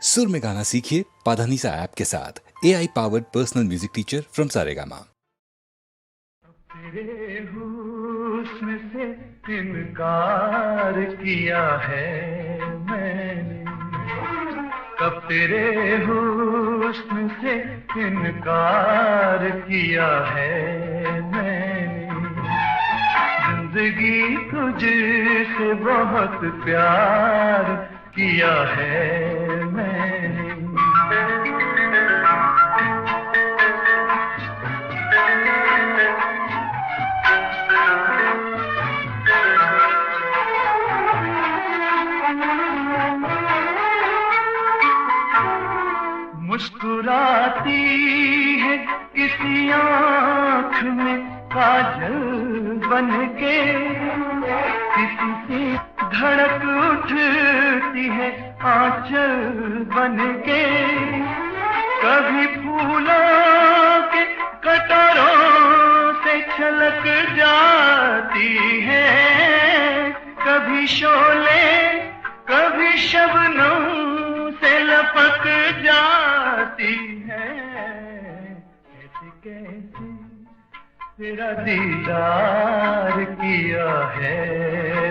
सुर में गाना सीखिए पाधानीसा ऐप के साथ। AI powered personal music teacher from Saregama. तेरे हुस्न से इनकार किया है मैंने, कब तेरे हुस्न से इनकार किया है मैंने। जिंदगी तुझसे बहुत प्यार किया है मैंने। मुस्कुराती है किसी आँख में काजल बनके, किसी की धड़क उठती है आंचल बनके। कभी फूलों के कटोरों से छलक जाती है, कभी शोले कभी शबनम से लपक जाती है। कैसे कैसे तेरा दीदार किया है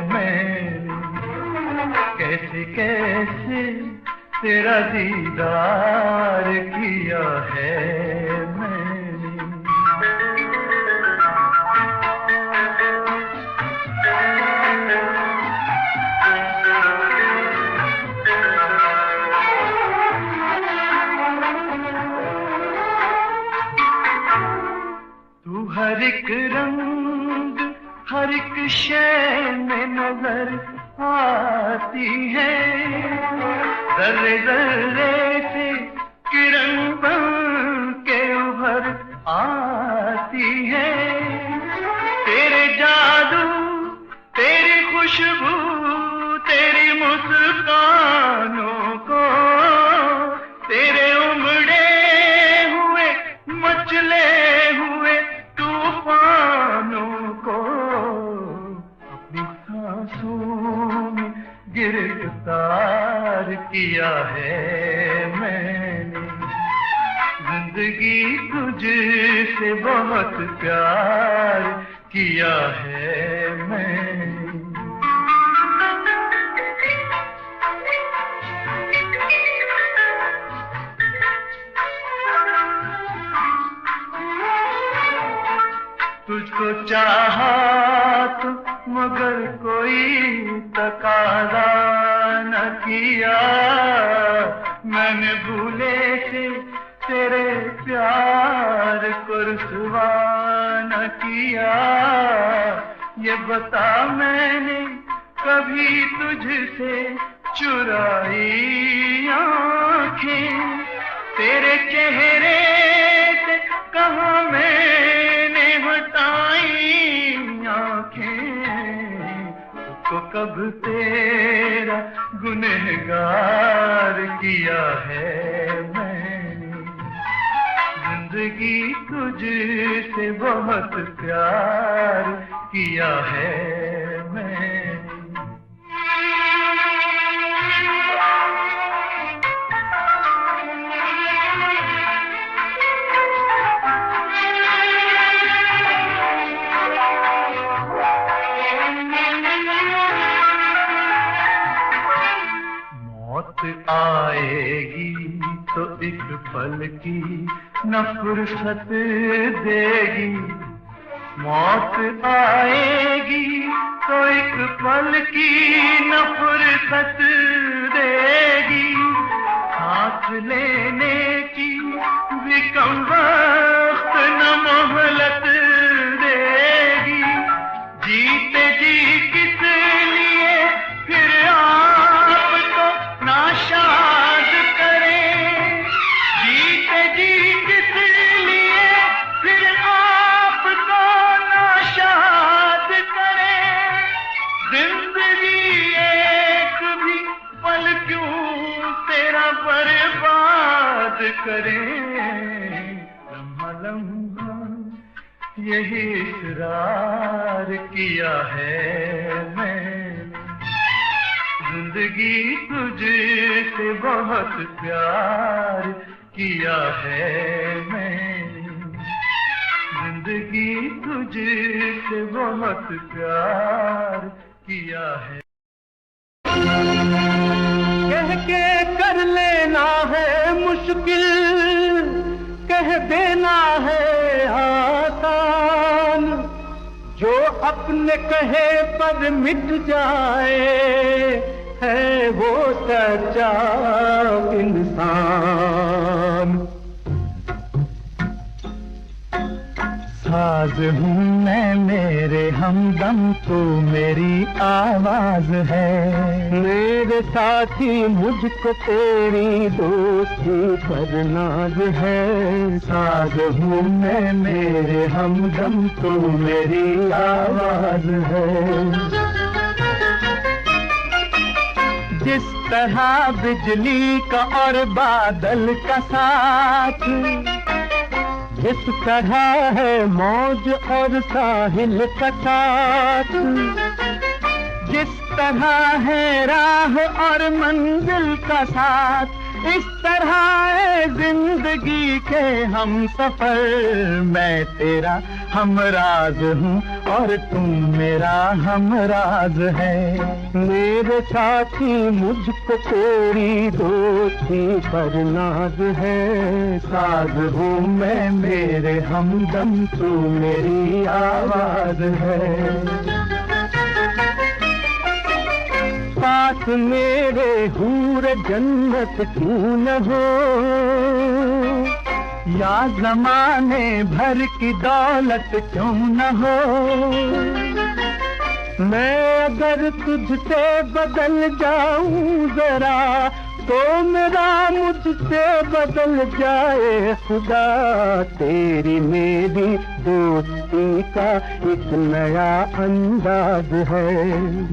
मैंने, कैसे कैसे तेरा दीदार किया है मैंने। तू हर एक रंग हर एक शय में नजर आती है, जर्रे जर्रे से किरण बन के उभर आती है। तेरे जादू तेरी खुशबू तेरी मुस्कानों को, तेरे उमड़े हुए मचले हुए तूफानों को अपनी सांसों में गिरफ्तार किया है मैंने। जिंदगी तुझसे बहुत प्यार किया है मैंने। तुझको चाहा तो मगर कोई तकाजा न किया, मैंने भूले से तेरे प्यार को रुसवा न किया। ये बता मैंने कभी तुझसे चुराई आँखें, तेरे चेहरे से कहाँ मैंने हटाई आँखें। तो कब तेरा गुनहगार किया है मैंने, जिंदगी तुझसे बहुत प्यार किया है मैंने। आएगी तो एक पल की न फुर्सत देगी, मौत आएगी तो एक पल की न फुर्सत देगी। सांस लेने की भी कम वक्त न मोहलत देगी। जीते जी किस लिए फिर नाशाद करें, जीते जी किस लिए फिर आपको नाशाद करें। जिंदगी एक भी पल क्यों तेरा बर्बाद करें। लम्हा लम्हा यही इकरार किया है मैंने, जिंदगी तुझसे बहुत प्यार किया है मैंने, जिंदगी तुझसे बहुत प्यार किया है। कह के कर लेना है मुश्किल, कह देना है आसान, जो अपने कहे पर मिट जाए है वो सच्चा इंसान। साज हूँ मैं मेरे हमदम, तू मेरी आवाज है, मेरे साथी मुझको तेरी दोस्ती पर नाज है। साज हूँ मैं मेरे हमदम, तू मेरी आवाज है। जिस तरह बिजली का और बादल का साथ, जिस तरह है मौज और साहिल का साथ, जिस तरह है राह और मंजिल का साथ, इस तरह है जिंदगी के हम सफर। मैं तेरा हमराज हूँ और तुम मेरा हमराज है। मेरे साथी मुझको तेरी दोस्ती पर नाज है। साज हूँ मैं मेरे हमदम, तू मेरी आवाज है। पास मेरे हूर जन्नत क्यों न हो, या ज़माने भर की दौलत क्यों न हो, मैं अगर तुझसे बदल जाऊं जरा, तो मेरा मुझसे बदल जाए खुदा। तेरी मेरी दोस्ती का एक नया अंदाज है।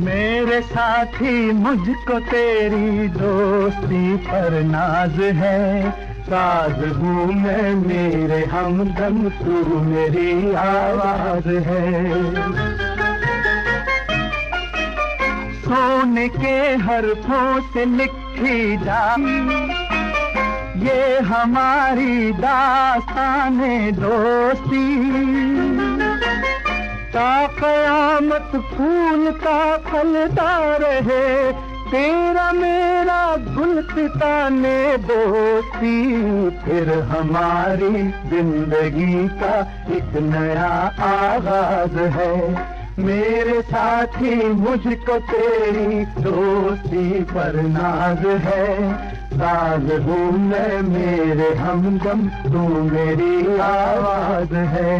मेरे साथी मुझको तेरी दोस्ती पर नाज है। साज हूँ मैं मेरे हमदम, तू मेरी आवाज है। सोने के हरफों से लिखी जाती ये हमारी दास्ताने दोस्ती, ता क़यामत फूलता फलता रहे तेरा मेरा गुलसिताने दोस्ती। फिर हमारी जिंदगी का एक नया आगाज है। मेरे साथी मुझको तेरी दोस्ती पर नाज है। साज हूँ मैं मेरे हमदम, तू मेरी आवाज है।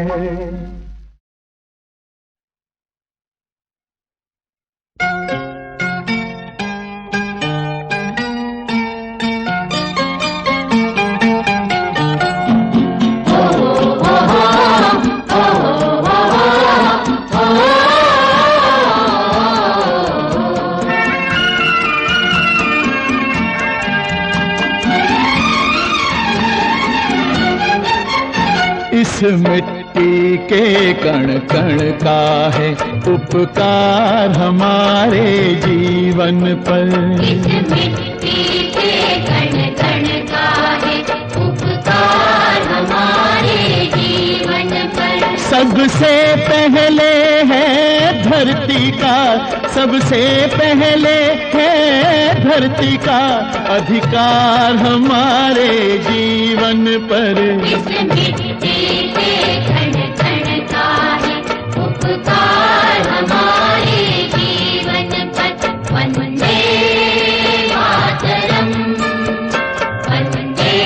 इस मिट्टी के कण कण का है उपकार हमारे जीवन पर। इस मिट्टी के कण कण का है उपकार हमारे जीवन पर। सबसे पहले है धरती का, सबसे पहले है धरती का अधिकार हमारे जीवन पर। इस मिट्टी के कण कण का है उपकार हमारे जीवन पर। वंदे मातरम, वंदे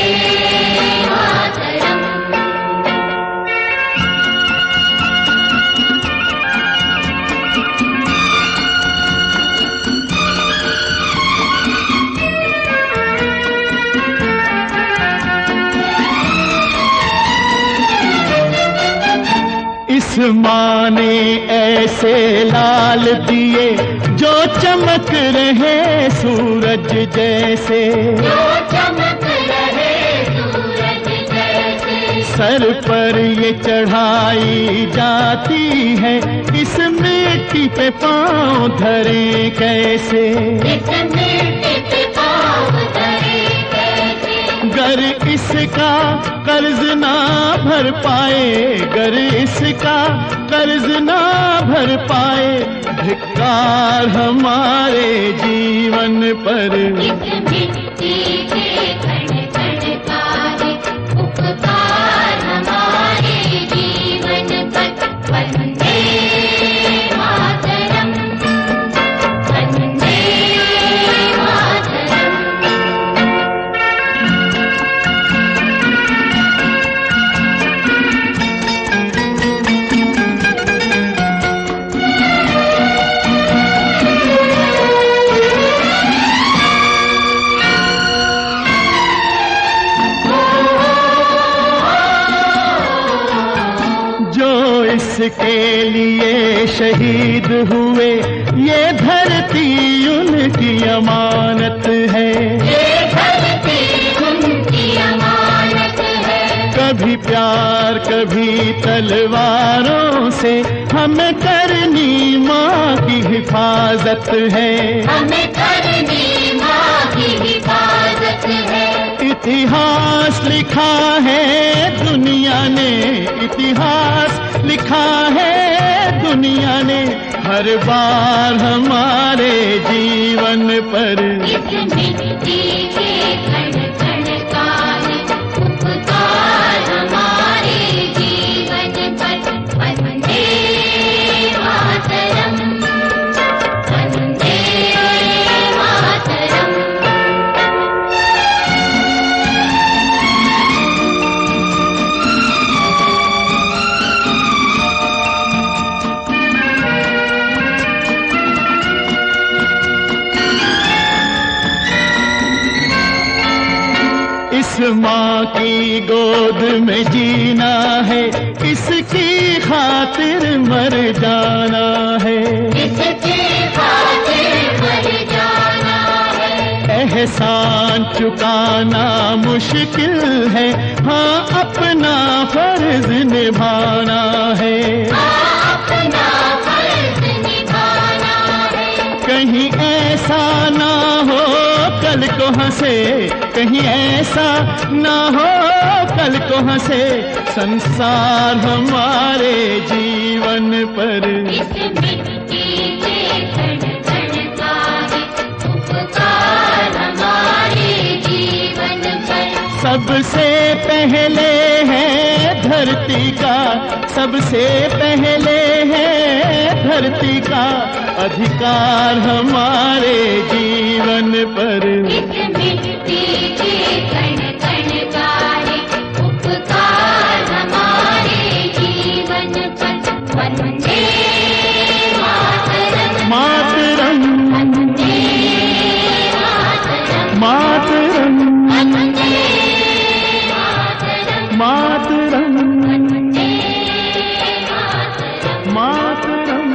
मातरम। इस माँ ने ऐसे लाल दिए जो चमक रहे सूरज जैसे, जो चमक रहे सूरज जैसे। सर पर ये चढ़ाई जाती है इस मिट्टी मिट्टी पे पाँव धरे कैसे, इस मिट्टी पे पाँव धरे कैसे। गर इसका कर्ज ना भर पाए, गर इसका कर्ज ना भर पाए, धिक्कार हमारे जीवन पर। इस मिट्टी के कण कण का है उपकार हमारे जीवन पर। वंदे मातरम, वंदे मातरम। इसके लिए शहीद हुए, ये धरती उनकी अमानत है, ये धरती उनकी अमानत है। कभी प्यार कभी तलवारों से हमें करनी माँ की हिफाजत है, हमें करनी माँ की हिफाजत है। इतिहास लिखा है दुनिया ने, इतिहास लिखा है दुनिया ने, हर बार हमारे जीवन पर। इस मिट्टी के कण कण का है उपकार हमारे जीवन पर। वंदे मातरम, वंदे मातरम। इस माँ की गोद में जीना है, इसकी खातिर मर जाना है, इसकी खातिर मर जाना है। एहसान चुकाना मुश्किल है, हाँ अपना फर्ज निभाना है, अपना फर्ज निभाना है। कहीं ऐसा ना हो कल को हंसे, कहीं ऐसा ना हो कल को हंसे संसार हमारे जीवन पर। इस मिट्टी के कण कण का है उपकार हमारे जीवन पर। सबसे पहले है धरती का, सबसे पहले है धरती का अधिकार हमारे जीवन पर। इस मिट्टी के कण कण का है उपकार हमारे जीवन पर। वंदे मातरम, मातरम, वंदे मातरम, मातरम, वंदे मातरम, मातरम, वंदे मातरम,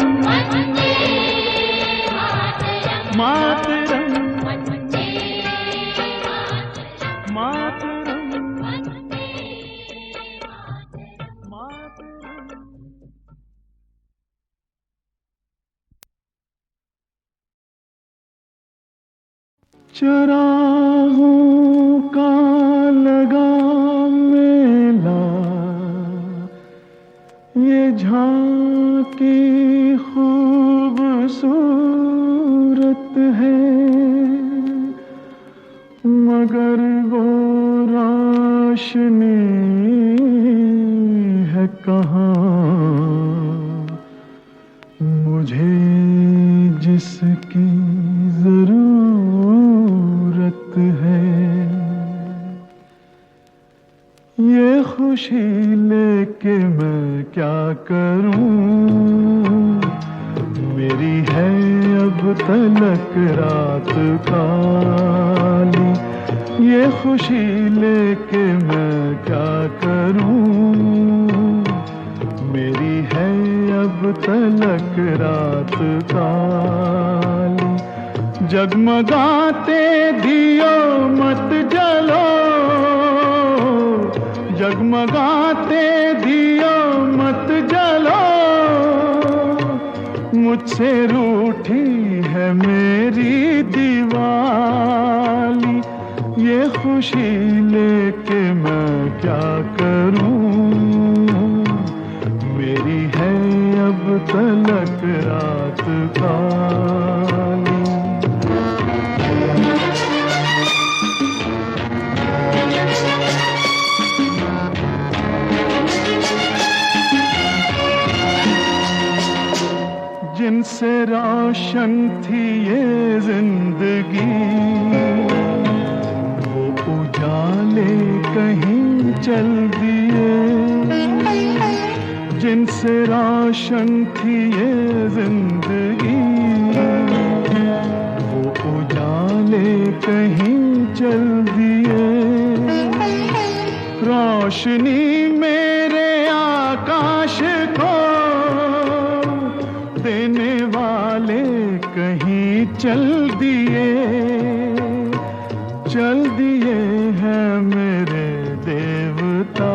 मातरम, वंदे मातरम, मातरम, वंदे मातरम, मातरम, वंदे मातरम। मातरम। चराहों का लगा मेला, ये झांकी खूबसूरत है, मगर वो रोशनी है कहाँ मुझे जिसकी जरूरत है। ये खुशी लेके मैं क्या करूं, मेरी है अब तलक रात काली। ये खुशी लेके मैं क्या करूं, मेरी है अब तलक रात काली। जगमगाते दियो मत जलो, जगमगाते दियो मत जलो, मुझसे रूठी है मेरी दीवाली, ये खुशी लेके मैं क्या करूं, मेरी है अब तलक रात काली। जिनसे रोशन थी ये जिंदगी, वो उजाले कहीं चल दिए। जिनसे रोशन थी ये जिंदगी, वो उजाले कहीं चल दिए। रोशनी मेरे आकाश को देने वाले कहीं चल दिए, चल दिए हैं मेरे देवता।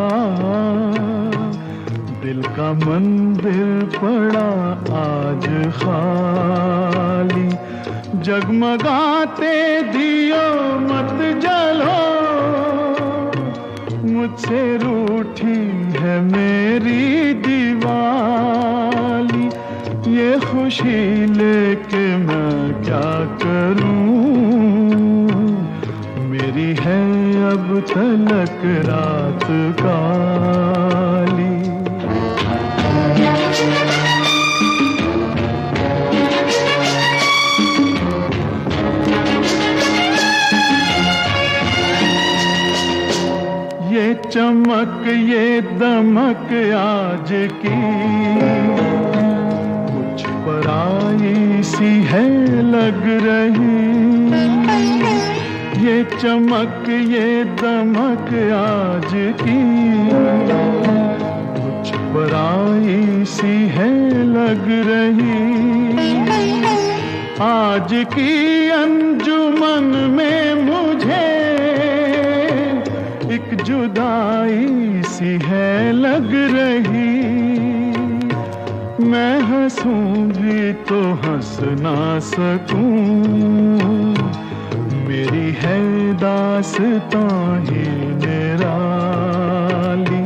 दिल का मंदिर पड़ा आज खाली, जगमगाते दियो मत जलो, मुझसे रूठी है मेरी दीवाली, ये खुशी लेके मैं क्या करूं, मेरी है अब तलक रात काली। ये चमक ये दमक आज की कुछ पराई सी है लग रही, ये चमक ये दमक आज की कुछ पराई सी है लग रही। आज की अंजुमन में मुझे एक जुदाई सी है लग रही, मैं हंसूं भी तो हंस ना सकूं, मेरी है दास्तां ही निराली,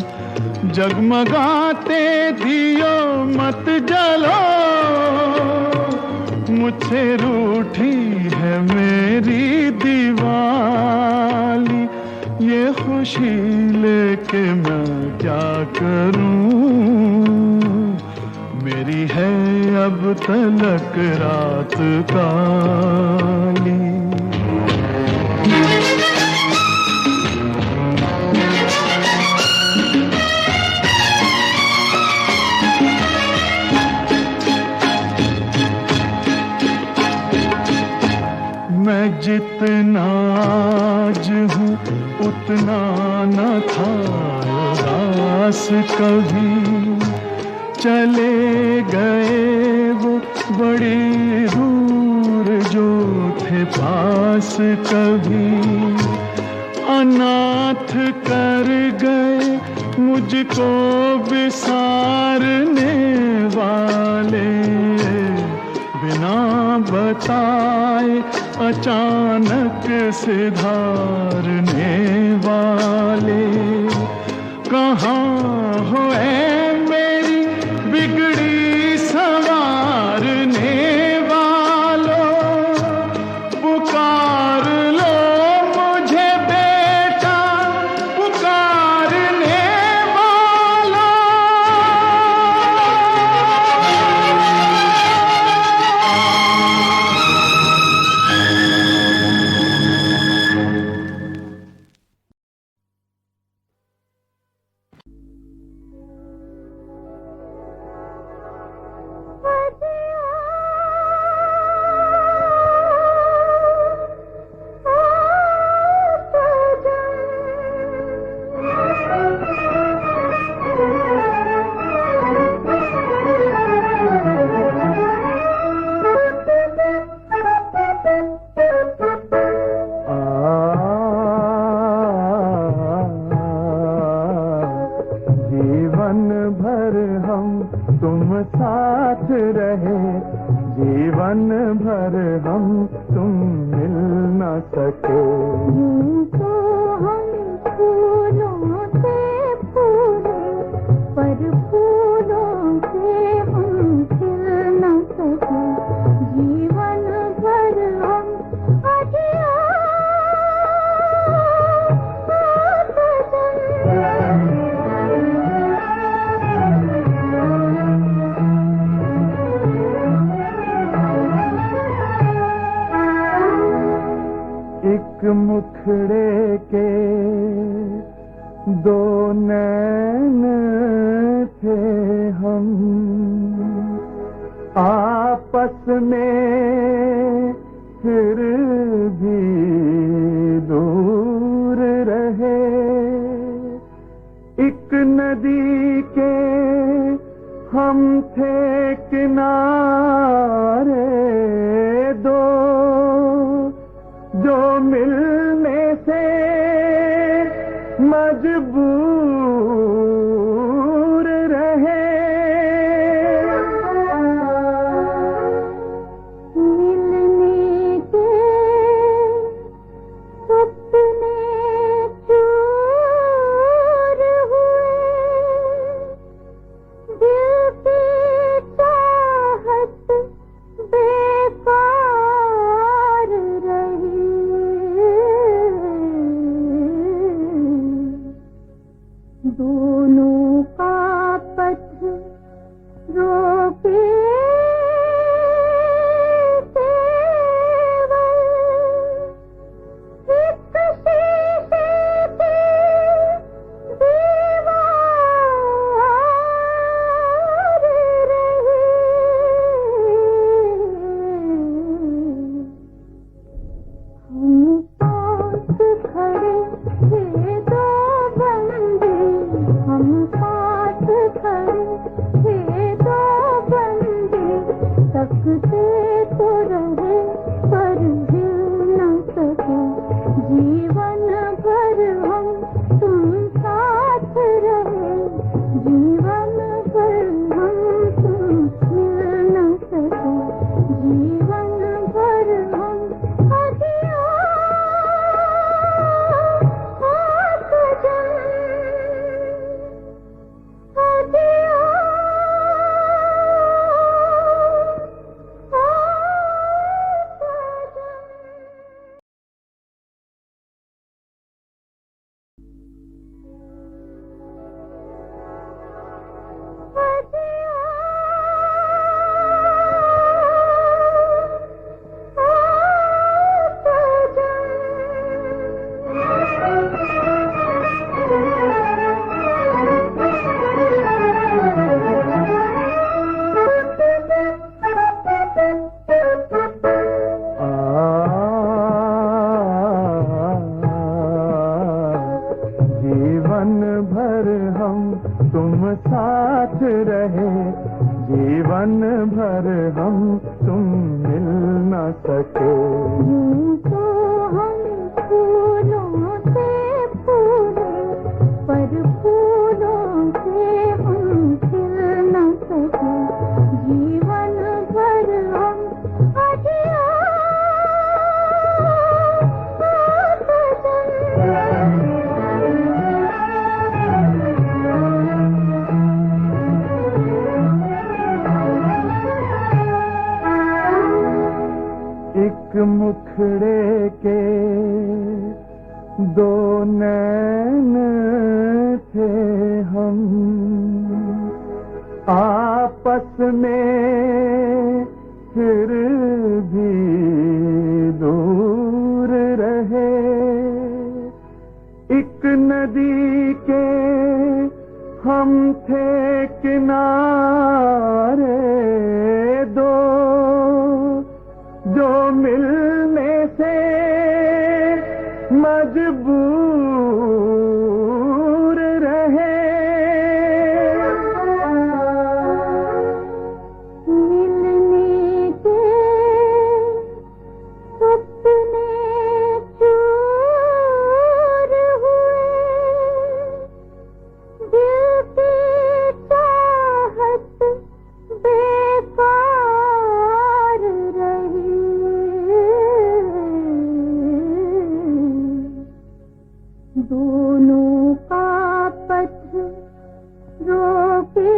जगमगाते दियो मत जलो, मुझसे रूठी है मेरी दीवाली, ये खुशी लेके मैं क्या करूं, मेरी है अब तलक रात काली। मैं जितना आज हूँ उतना न था उदास कभी, चले गए वो बड़ी दूर जो थे पास कभी, अनाथ कर गए मुझको विसारने वाले, बिना बताए अचानक से धारने वाले, कहाँ हो ऐ मेरी बिगड़ी संवारने वालों, पुकार लो मुझे बेटा पुकारने वालों। जीवन भर हम तुम साथ रहे, जीवन भर हम तुम मिल न सके। यूं तो हम फूलों से फूले, पर फूलों से हम खिल न सके। जीवन भर हम अजिया एक मुखड़े के दो नैन थे हम, आपस में फिर भी दूर रहे। एक नदी के हम थे किनारे दो, जो मिलने से मजबूर रहे। मिलने के सपने चूर हुए, दिल की चाहत बेकार रही। दोनों का पथ रोके केवल एक शीशे की दीवार रही। हम पास खड़े थे दो बंदे, हम पास खड़े थे दो बंदे, तकते तो रहे पर हिल न सके। जीवन भर हम तुम साथ रहे, जीवन भर हम तुम मिल न सके। जीवन भर हम अजिया जीवन भर हम तुम साथ रहे, जीवन भर हम तुम मिल न सके। यूं तो हम फूलों से फूले, पर फूलों से हम खिल न सके। जीवन भर हम अजिया एक मुखड़े के दो नैन थे हम, आपस में फिर भी दूर रहे। एक नदी के हम थे किनारे दो, जो मिलने से मजबूर रहे। मिलने के सपने चूर हुए, दिल की चाहत बेकार दोनों का पथ रोके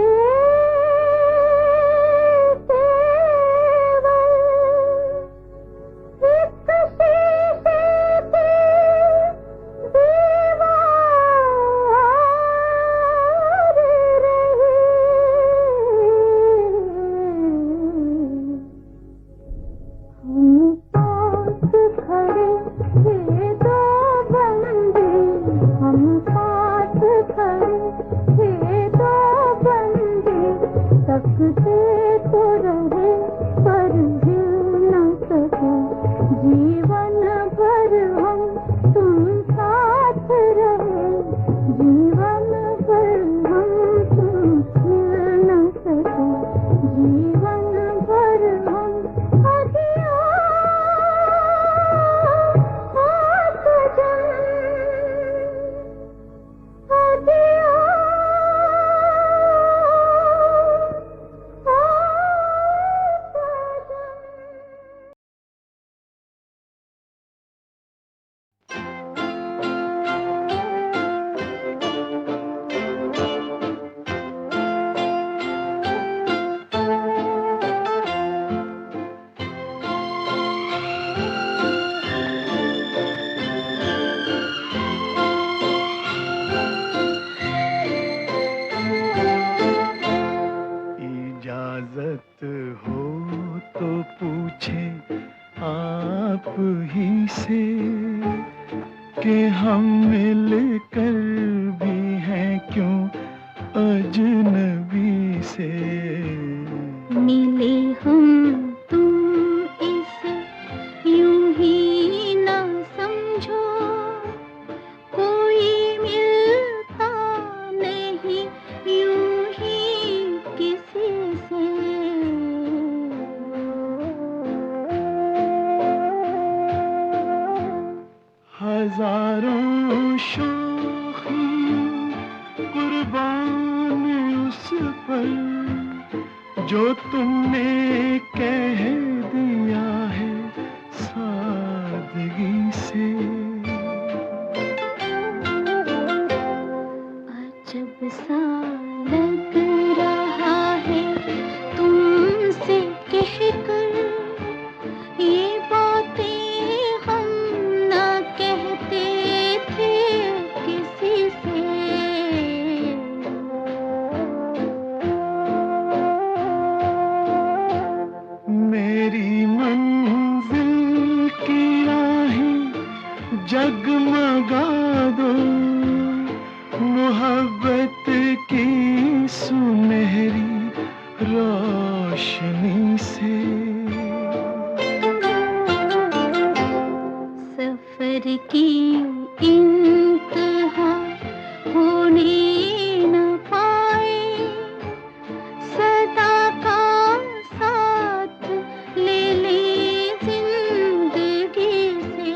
इजाजत हो तो पूछे आप ही से कि हम मिलकर भी हैं क्यों अजनबी से। मिले हम तुम इसे यूं ही ना समझो, कोई मिलता नहीं यूं ही किसी से। हजारों शोखी कुर्बान उस पर जो तुमने कह दिया है सादगी से। अजब सा लग रहा है तुमसे कहकर ये बातें हम ना कहते थे किसी से। मेरी मंजिल की राहें जगमगा दो मोहब्बत की सुनहरी रोशनी से। सफर की इंतहा होने न पाए, सदा का साथ ले ले जिंदगी से।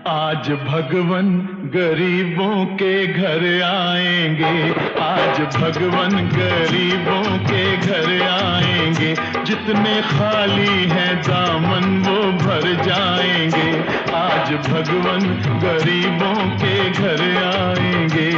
आज भगवन गरीबों के घर आएंगे, आज भगवन गरीबों के घर आएंगे। जितने खाली हैं दामन वो भर जाएंगे, आज भगवन गरीबों के घर आएंगे।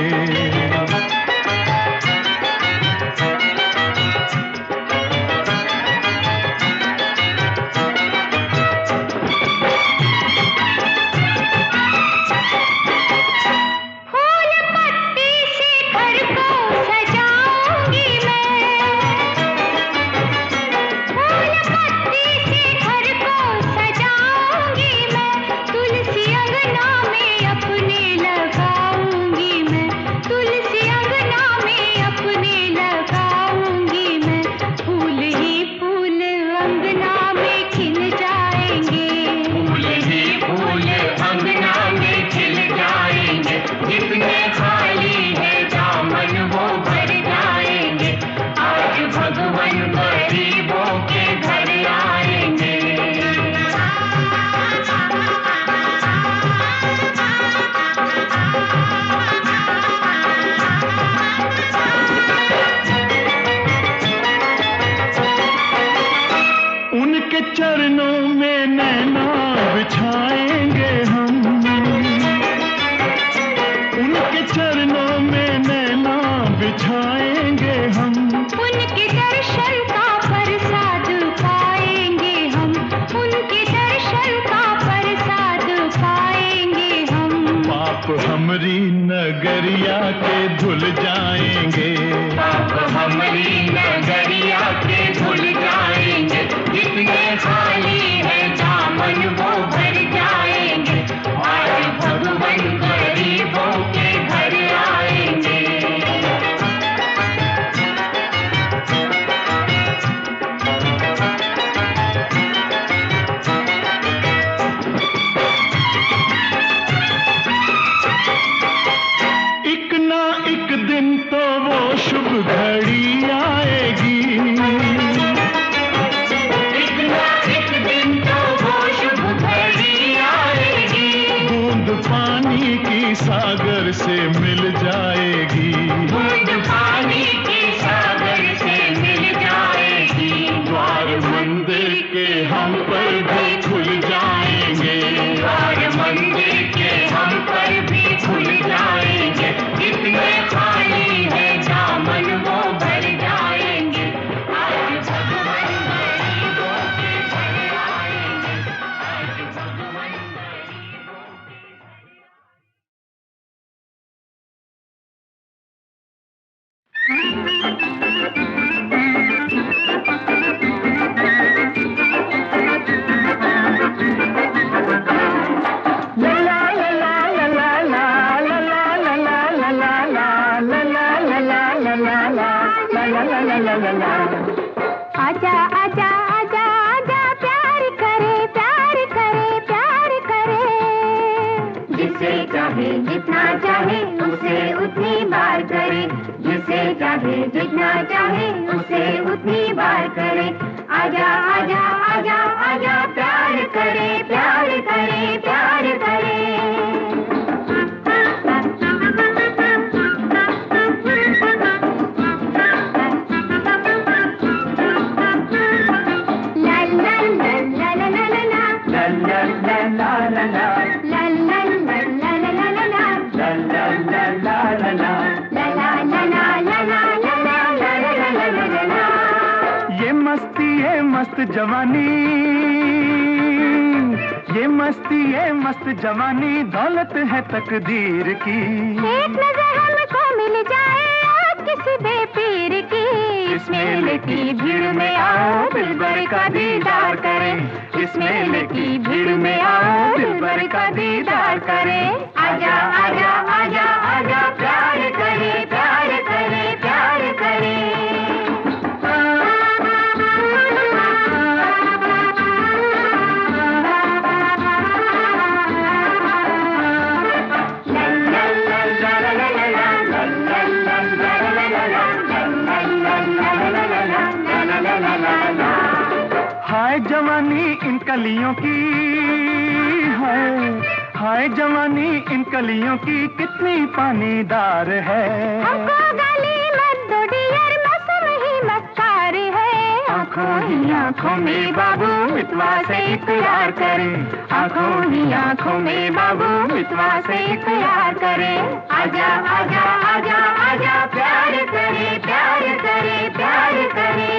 तुलसी अंगना में अपने लगाऊंगी मैं। मुरझाएंगे हम, उनके दर्शन का प्रसाद पाएंगे हम, उनके दर्शन का प्रसाद पाएंगे हम। पाप हमरी नगरिया के धुल जाएंगे, पाप हमारी नगरिया के भूल जाएंगे, जितने खाली है दामन वो भर जाएंगे, आज भगवान गरीबों के घर आएंगे। एक ना एक दिन तो वो शुभ घड़ी आएगी, एक ना एक दिन तो वो शुभ घड़ी आएगी, बूंद पानी की सागर से मिल जाएगी, बूंद पानी की सागर से मिल जाएगी, द्वार मंदिर के हम पर भी खुल जाएंगे, द्वार मंदिर के हम पर भी खुल जाएंगे, जितने खाली है दामन वो भर जाएंगे, आज भगवान गरीबों के घर आएंगे, आज भगवान गरीबों के घर। आजा आजा आजा आजा प्यार करे प्यार करे प्यार करे, जिसे चाहे जितना चाहे उसे उतनी बार करे, जिसे चाहे जितना चाहे उसे उतनी बार करे, आजा आजा आजा आजा प्यार करे प्यार करे प्यार करे। ये मस्त जवानी, ये मस्ती ये मस्त जवानी दौलत है तकदीर की, एक नजर हमको मिल जाए आज किसी बेपीर की, इस मेले की भीड़ में आओ दिलबर का दीदार करें, इस मेले की भीड़ में आओ दिलबर का दीदार करें, आजा आजा आजा आजा प्यार करे प्यार करे प्यार करे। हाय जवानी इन कलियों की, हाय जवानी इन कलियों की कितनी पानीदार है, हमको गाली मत दो डियर मौसम ही मक्कार है, आंखों ही आंखों में बाबू मितवा से इकरार करें, आंखों ही आंखों में बाबू मितवा से इकरार करें, आजा आजा आजा आजा प्यार करे प्यार करे प्यार करे।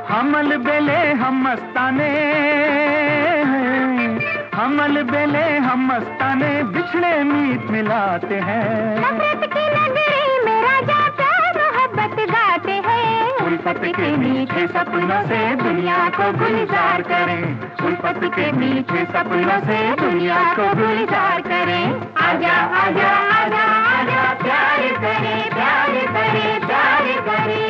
हमल बेले हम मस्ताने, हमल बेले हम मस्ताने बिछड़े मीत मिलाते हैं, नफरत की नगरी में राजा प्यार मोहब्बत गाते हैं, उल्फत के मीठे सपनों से दुनिया को गुलजार करें, उल्फत के मीठे सपनों से दुनिया को गुलजार करें, आजा आजा आजा आजा प्यार करे प्यार करे प्यार करे।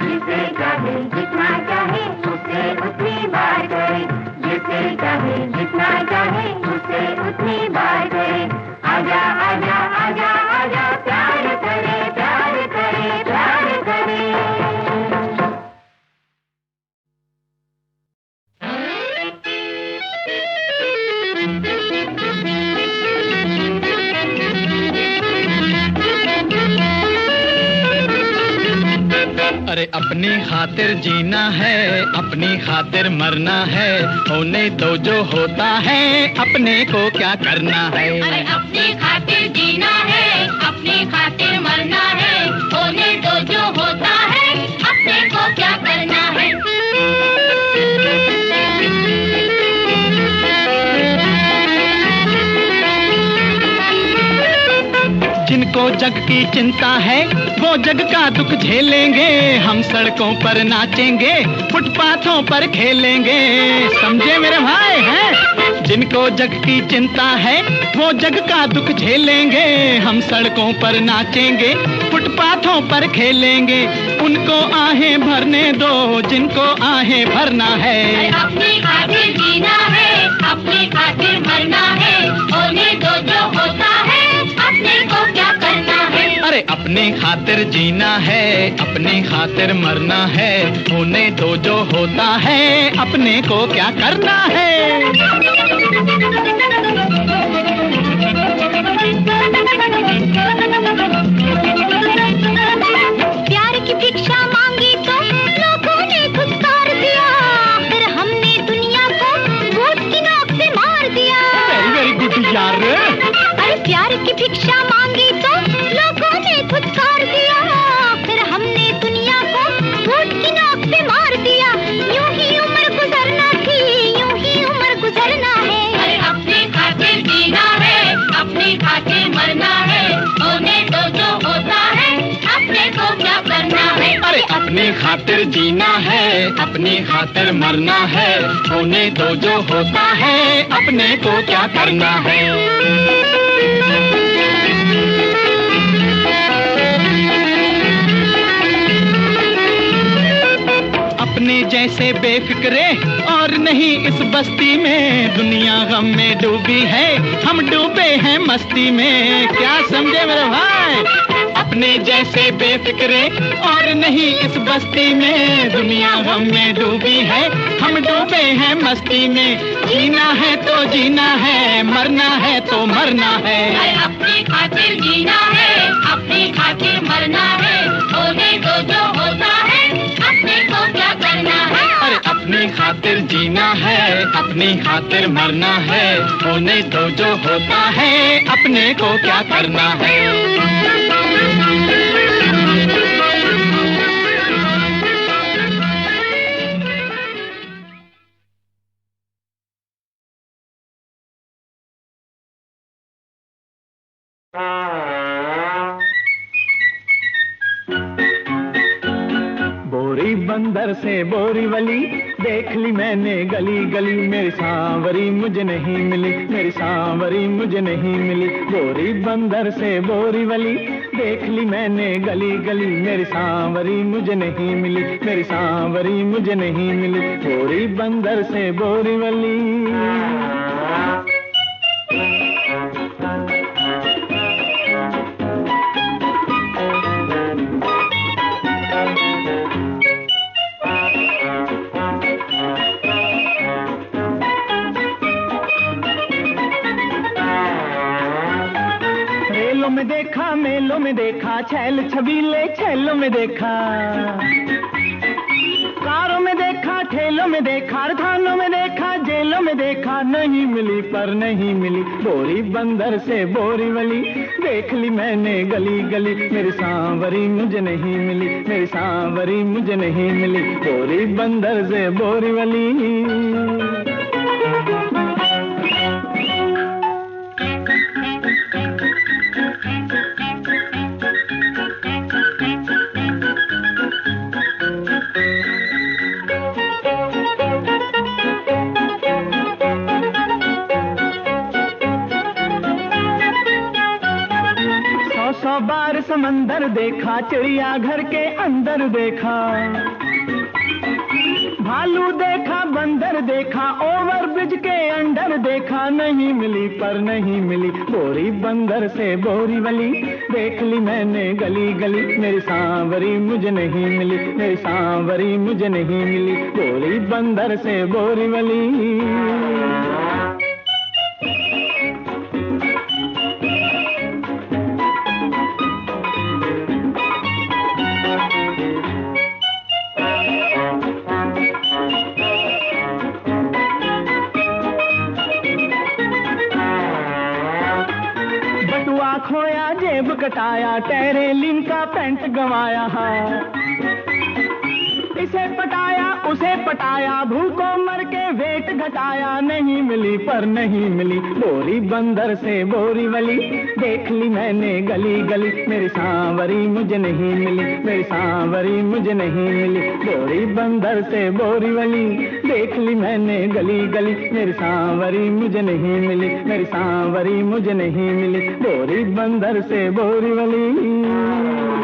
जिसे चाहे जितना चाहे उसे उतनी बार करे, जिसे चाहे जितना चाहे उसे उतनी बार करे, आजा आजा आजा आजा प्यार करे प्यार करे प्यार करे। अरे अपनी खातिर जीना है, अपनी खातिर मरना है, होने दो जो होता है, अपने को क्या करना है। अरे अपनी खातिर जीना है, अपनी खातिर मरना है, होने दो जो होता है, अपने को क्या करना है। जिनको जग की चिंता है वो जग का दुख झेलेंगे, हम सड़कों पर नाचेंगे, फुटपाथों पर खेलेंगे, समझे मेरे भाई हैं। जिनको जग की चिंता है वो जग का दुख झेलेंगे, हम सड़कों पर नाचेंगे, फुटपाथों पर खेलेंगे, उनको आहें भरने दो जिनको आहें भरना है। अपनी खातिर जीना है, अपनी खातिर मरना है, होने दो जो होता है, अपने को क्या करना है। अरे अपनी खातिर जीना है, अपनी खातिर मरना है, होने दो जो होता है, अपने को क्या करना है। प्यार की भिक्षा मांगी तो लोगों ने धुतकार दिया, फिर हमने दुनिया को वोट की नोक से मार दिया। वेरी गुड यार। अरे प्यार की भिक्षा मांगी तो लोगों ने धुतकार दिया, फिर हमने दुनिया को वोट की नोक से मार दिया। यूं ही उम्र गुजरना थी, यूं ही उम्र गुजरना है। अरे अपनी खातिर जीना है, अपनी खातिर मरना है, होने दो जो होता है, अपने को क्या करना है। अरे अपनी खातिर जीना है, अपनी खातिर मरना है, होने दो जो होता है, अपने को क्या करना है। अपने जैसे बेफिक्रे और नहीं इस बस्ती में, दुनिया गम में डूबी है, हम डूबे हैं मस्ती में, क्या समझे मेरे भाई। अपने जैसे बेफिक्रे और नहीं इस बस्ती में, दुनिया गम में डूबी है, हम डूबे हैं मस्ती में, जीना है तो जीना है, मरना है तो मरना है। अरे अपनी खातिर जीना है, अपनी खातिर मरना है, होने दो जो होता है, अपने को क्या करना है। अरे अपनी खातिर जीना है, अपनी खातिर मरना है, होने दो जो होता है, अपने को क्या करना है। 'बोरी बंदर से बोरीवली देख ली मैंने गली गली, मेरी सांवरी मुझे नहीं मिली, मेरी सांवरी मुझे नहीं मिली। बोरी बंदर से बोरीवली देख ली मैंने गली गली, मेरी सांवरी मुझे नहीं मिली, मेरी सांवरी मुझे नहीं मिली। बोरी बंदर से बोरीवली। मेलों में देखा छैल छबीले, छैलों में देखा, कारों में देखा, ठेलों में देखा, थानों में देखा, जेलों में देखा, नहीं मिली पर नहीं मिली। बोरी बंदर से बोरीवली देख ली मैंने गली गली, मेरी सांवरी मुझे नहीं मिली, मेरी सांवरी मुझे नहीं मिली। बोरी बंदर से बोरीवली। बार समंदर देखा, चिड़िया घर के अंदर देखा, भालू देखा, बंदर देखा, ओवर ब्रिज के अंडर देखा, नहीं मिली पर नहीं मिली। बोरी बंदर से बोरीवली देख ली मैंने गली गली, मेरी सांवरी मुझे नहीं मिली, मेरी सांवरी मुझे नहीं मिली। बोरी बंदर से बोरीवली। कटाया, टेरेलिन का पैंट गंवाया। इसे पटाया उसे पटाया, भूखों मर के वेट घटाया, नहीं मिली पर नहीं मिली बोरी बंदर से बोरी वली। देख ली मैंने गली गली, मेरी सांवरी मुझे नहीं मिली, मेरी सांवरी मुझे नहीं मिली, बोरी बंदर से बोरी वली। देख ली मैंने गली गली, मेरी सांवरी मुझे नहीं मिली, मेरी सांवरी मुझे नहीं मिली, बोरी बंदर से बोरी वली।